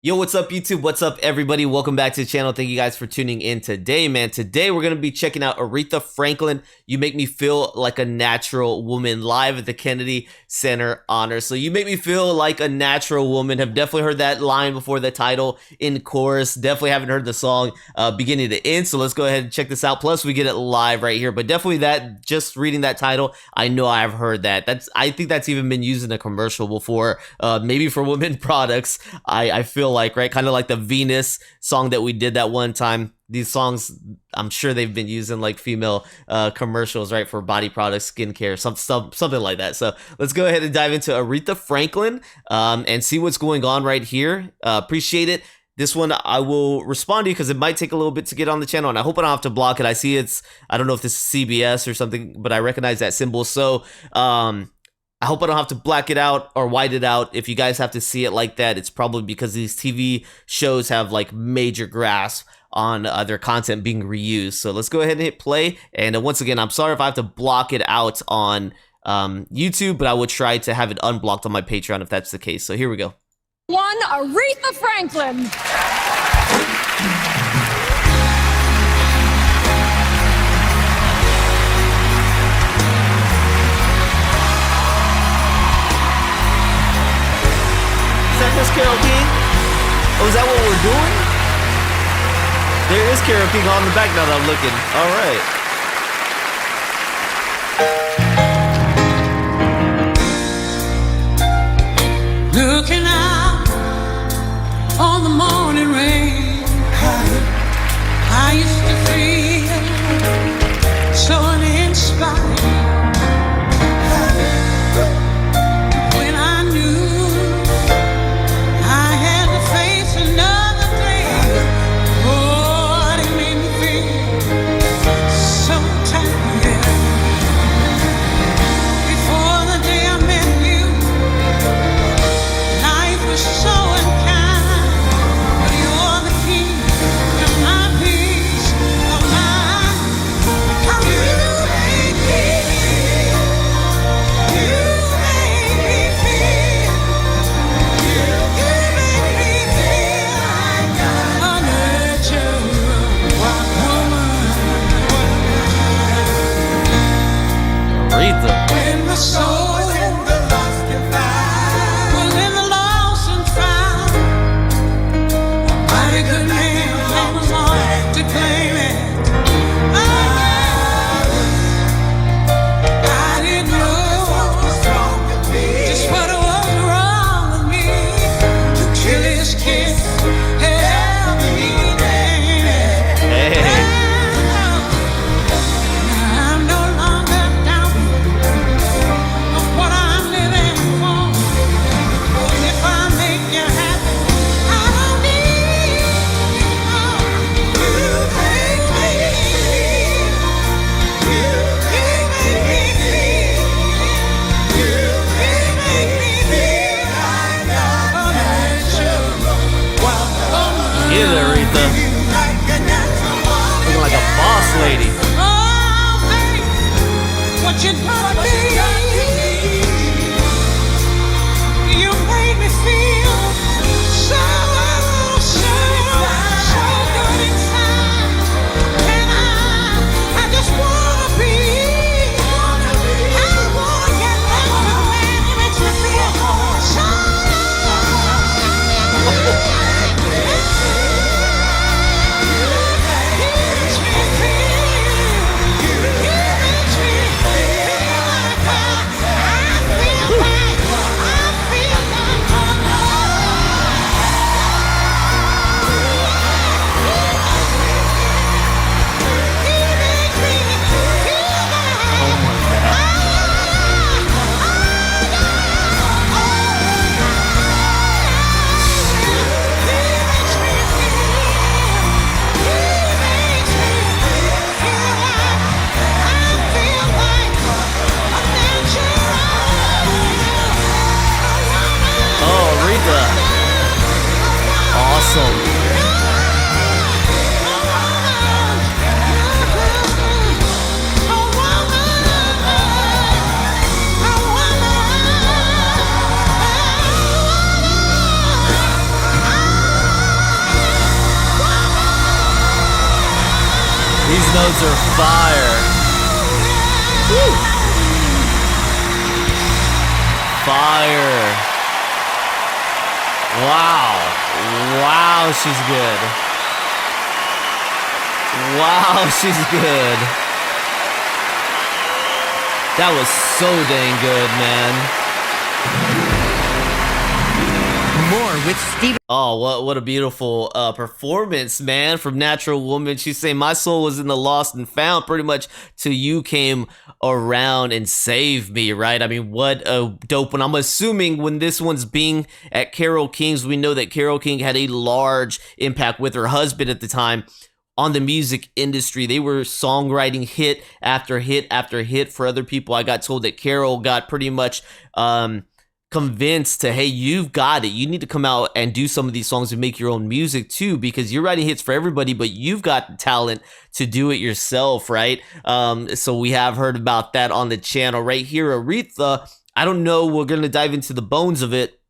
Yo, what's up, YouTube? What's up, everybody? Welcome back to the channel. Thank you guys for tuning in today, man. Today, we're going to be checking out Aretha Franklin, You Make Me Feel Like a Natural Woman, live at the Kennedy Center Honors. So you make me feel like a natural woman. Have definitely heard that line before, the title in chorus. Definitely haven't heard the song beginning to end. So let's go ahead and check this out. Plus, we get it live right here. But definitely that, just reading that title, I know I've heard that. I think that's even been used in a commercial before, maybe for women products. I feel like, right, kind of like the Venus song that we did that one time. These songs, I'm sure they've been used in like female commercials, right, for body products, skincare, something like that. So let's go ahead and dive into Aretha Franklin and see what's going on right here. Appreciate it. This one I will respond to you because it might take a little bit to get on the channel, and I hope I don't have to block it. I see I don't know if this is CBS or something, but I recognize that symbol. So I hope I don't have to black it out or white it out. If you guys have to see it like that, it's probably because these TV shows have like major grasp on their content being reused. So let's go ahead and hit play. And once again, I'm sorry if I have to block it out on YouTube, but I will try to have it unblocked on my Patreon if that's the case. So here we go. One, Aretha Franklin. Is that just Carole King? Oh, is that what we're doing? There is Carole King on the back now that I'm looking. All right. Looking out on the morning rain, I used to feel so uninspired. Looking like a boss lady. Oh, babe, what you gonna do? You made me feel so good inside, and I just wanna be. I wanna get that man who makes me feel so. Awesome. Those notes are fire. Woo. Fire. Wow. Wow, she's good. Wow, she's good. That was so dang good, man. More with Steve. Oh, what a beautiful performance, man, from Natural Woman. She's saying my soul was in the lost and found pretty much till you came around and saved me, right? I mean, what a dope one. I'm assuming when this one's being at Carole King's, we know that Carole King had a large impact with her husband at the time on the music industry. They were songwriting hit after hit after hit for other people. I got told that Carole got pretty much convinced to, hey, you've got it. You need to come out and do some of these songs and make your own music too, because you're writing hits for everybody, but you've got the talent to do it yourself, right? So we have heard about that on the channel right here. Aretha, I don't know, we're going to dive into the bones of it.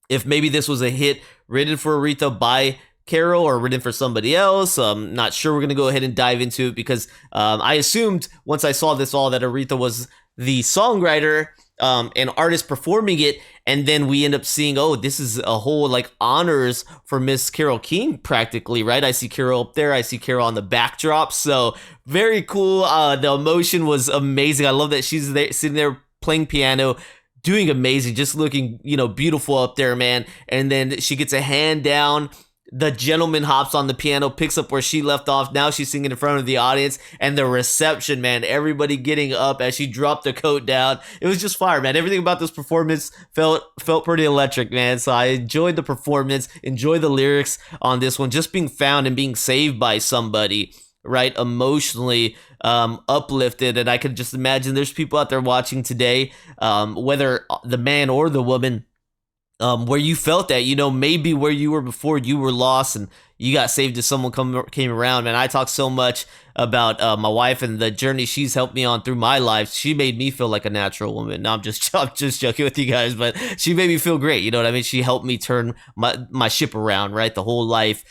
If maybe this was a hit written for Aretha by Carole or written for somebody else. Not sure. We're going to go ahead and dive into it because I assumed once I saw this all that Aretha was the songwriter and artist performing it, and then we end up seeing, oh, this is a whole like honors for Miss Carole King practically, right? I see Carole up there, I see Carole on the backdrop, so very cool. The emotion was amazing. I love that she's there sitting there playing piano, doing amazing, just looking, you know, beautiful up there, man. And then she gets a hand down. The gentleman hops on the piano, picks up where she left off. Now she's singing in front of the audience, and the reception, man, everybody getting up as she dropped the coat down. It was just fire, man. Everything about this performance felt pretty electric, man. So I enjoyed the performance, enjoyed the lyrics on this one, just being found and being saved by somebody, right? Emotionally uplifted. And I could just imagine there's people out there watching today, whether the man or the woman, where you felt that, you know, maybe where you were before, you were lost and you got saved as someone came around. Man, I talk so much about my wife and the journey she's helped me on through my life. She made me feel like a natural woman. No, I'm just joking with you guys, but she made me feel great. You know what I mean? She helped me turn my ship around, right? The whole life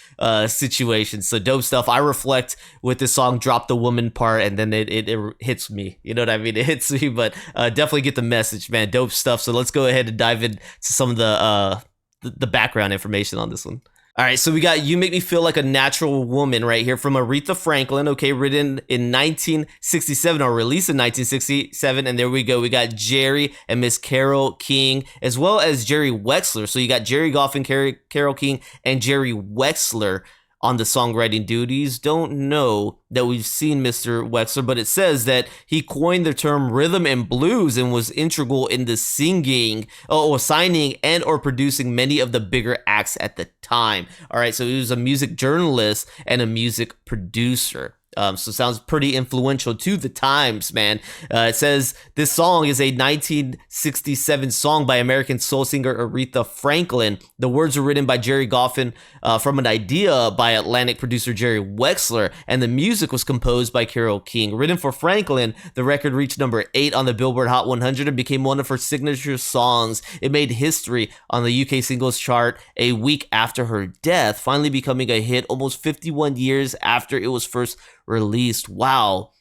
situation. So dope stuff. I reflect with this song, Drop the Woman part, and then it hits me. You know what I mean? It hits me, but definitely get the message, man. Dope stuff. So let's go ahead and dive into some of the background information on this one. All right, so we got You Make Me Feel Like a Natural Woman right here from Aretha Franklin, okay, written in 1967 or released in 1967. And there we go. We got Jerry and Miss Carole King, as well as Jerry Wexler. So you got Jerry Goffin, Carole King, and Jerry Wexler on the songwriting duties. Don't know that we've seen Mr. Wexler, but it says that he coined the term rhythm and blues and was integral in the singing or signing and or producing many of the bigger acts at the time. All right, so he was a music journalist and a music producer. So sounds pretty influential to the times, man. It says this song is a 1967 song by American soul singer Aretha Franklin. The words were written by Jerry Goffin from an idea by Atlantic producer Jerry Wexler, and the music was composed by Carole King. Written for Franklin, the record reached number 8 on the Billboard Hot 100 and became one of her signature songs. It made history on the UK singles chart a week after her death, finally becoming a hit almost 51 years after it was first released. Wow.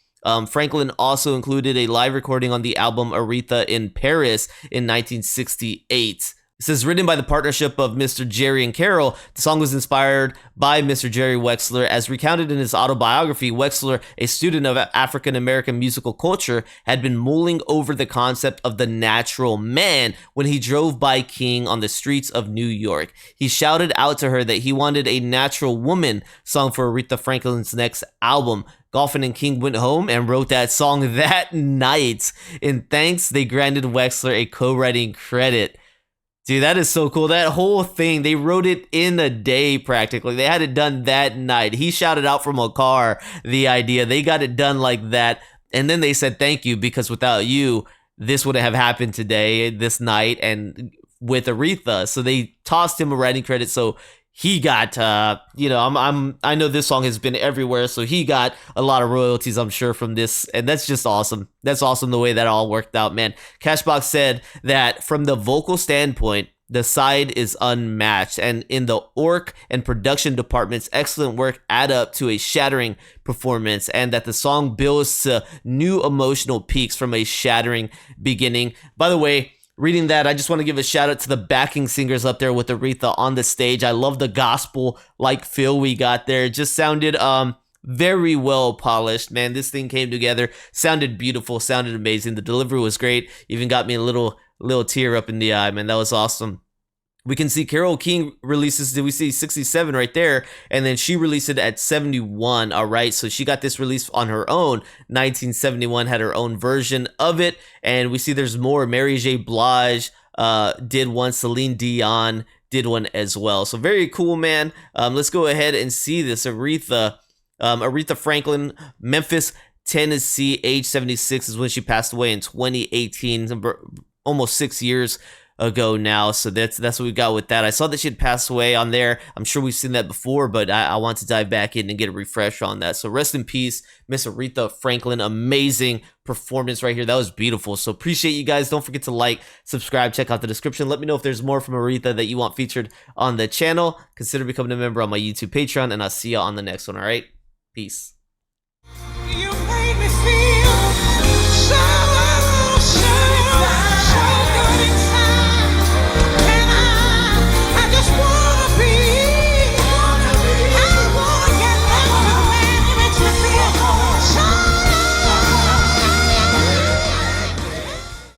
Franklin also included a live recording on the album Aretha in Paris in 1968. It says, written by the partnership of Mr. Jerry and Carole, the song was inspired by Mr. Jerry Wexler. As recounted in his autobiography, Wexler, a student of African-American musical culture, had been mulling over the concept of the natural man when he drove by King on the streets of New York. He shouted out to her that he wanted a natural woman sung for Aretha Franklin's next album. Goffin and King went home and wrote that song that night. In thanks, they granted Wexler a co-writing credit. Dude, that is so cool. That whole thing, they wrote it in a day practically. They had it done that night. He shouted out from a car the idea. They got it done like that. And then they said, thank you, because without you, this wouldn't have happened today, this night, and with Aretha. So they tossed him a writing credit. So he got, I know this song has been everywhere, so he got a lot of royalties, I'm sure, from this, and that's just awesome. That's awesome the way that all worked out, man. Cashbox said that from the vocal standpoint, the side is unmatched, and in the orc and production departments, excellent work add up to a shattering performance, and that the song builds to new emotional peaks from a shattering beginning. By the way, reading that, I just want to give a shout out to the backing singers up there with Aretha on the stage. I love the gospel like feel we got there. It just sounded very well polished, man. This thing came together, sounded beautiful, sounded amazing. The delivery was great, even got me a little tear up in the eye, man. That was awesome. We can see Carole King releases, did we see 67 right there? And then she released it at 71, all right? So she got this release on her own. 1971 had her own version of it. And we see there's more. Mary J. Blige did one. Celine Dion did one as well. So very cool, man. Let's go ahead and see this. Aretha Franklin, Memphis, Tennessee, age 76 is when she passed away in 2018, almost 6 years ago now. So that's what we got with that. I saw that she had passed away on there. I'm sure we've seen that before, but I want to dive back in and get a refresh on that. So rest in peace, Miss Aretha Franklin. Amazing performance right here. That was beautiful. So appreciate you guys. Don't forget to like, subscribe, check out the description. Let me know if there's more from Aretha that you want featured on the channel. Consider becoming a member on my YouTube Patreon, and I'll see you on the next one. All right, peace. You made me feel so